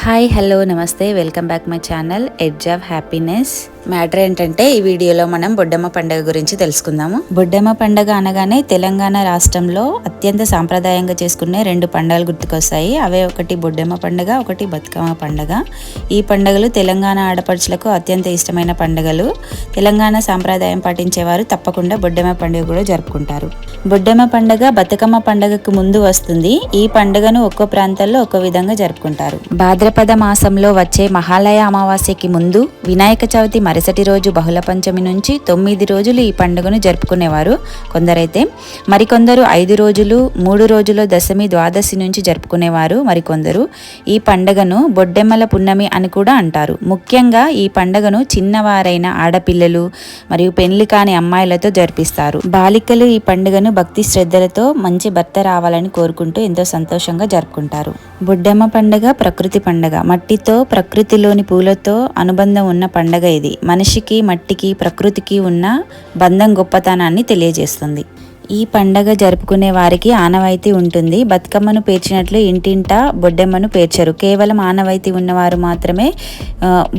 Hi hello నమస్తే welcome back my channel edge of happiness. Matter ఏంటంటే ఈ వీడియోలో మనం బొడ్డమ్మ పండుగ గురించి తెలుసుకుందాము. బొడ్డమ్మ పండుగ అనగానే తెలంగాణ రాష్ట్రంలో అత్యంత సాంప్రదాయంగా చేసుకునే రెండు పండుగలు గుర్తుకొస్తాయి. అవే ఒకటి బొడ్డమ్మ పండుగ, ఒకటి బతుకమ్మ పండుగ. ఈ పండుగలు తెలంగాణ ఆడపడుచులకు అత్యంత ఇష్టమైన పండుగలు. తెలంగాణ సాంప్రదాయం పాటించేవారు తప్పకుండా బొడ్డమ్మ పండుగ కూడా జరుపుకుంటారు. బొడ్డమ్మ పండుగ బతుకమ్మ పండుగకు ముందు వస్తుంది. ఈ పండుగను ఒక్కో ప్రాంతాల్లో ఒక్కో విధంగా జరుపుకుంటారు. భాద్రపద మాసంలో వచ్చే మహాలయ అమావాస్యకి ముందు వినాయక చవితి మరుసటి రోజు బహుళ పంచమి నుంచి 9 రోజులు ఈ పండుగను జరుపుకునేవారు కొందరైతే. మరికొందరు 5 రోజులు, 3 రోజుల దశమి ద్వాదశి నుంచి జరుపుకునేవారు మరికొందరు. ఈ పండుగను బొడ్డెమ్మల పున్నమి అని కూడా అంటారు. ముఖ్యంగా ఈ పండుగను చిన్నవారైన ఆడపిల్లలు మరియు పెళ్లి కాని అమ్మాయిలతో జరిపిస్తారు. బాలికలు ఈ పండుగను భక్తి శ్రద్ధలతో మంచి భర్త రావాలని కోరుకుంటూ ఎంతో సంతోషంగా జరుపుకుంటారు. బొడ్డెమ్మ పండుగ ప్రకృతి పండుగ. మట్టితో, ప్రకృతిలోని పూలతో అనుబంధం ఉన్న పండుగ ఇది. మనిషికి, మట్టికి, ప్రకృతికి ఉన్న బంధం గొప్పతనాన్ని తెలియజేస్తుంది. ఈ పండగ జరుపుకునే వారికి ఆనవాయితీ ఉంటుంది. బతుకమ్మను పేర్చినట్లు ఇంటింటా బొడ్డెమ్మను పేర్చరు. కేవలం ఆనవాయితీ ఉన్నవారు మాత్రమే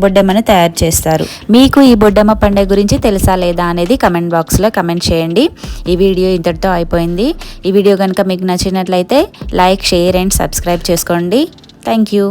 బొడ్డెమ్మను తయారు చేస్తారు. మీకు ఈ బొడ్డెమ్మ పండుగ గురించి తెలుసా లేదా అనేది కమెంట్ బాక్స్లో కమెంట్ చేయండి. ఈ వీడియో ఇంతటితో అయిపోయింది. ఈ వీడియో కనుక మీకు నచ్చినట్లయితే లైక్, షేర్ అండ్ సబ్స్క్రైబ్ చేసుకోండి. Thank you.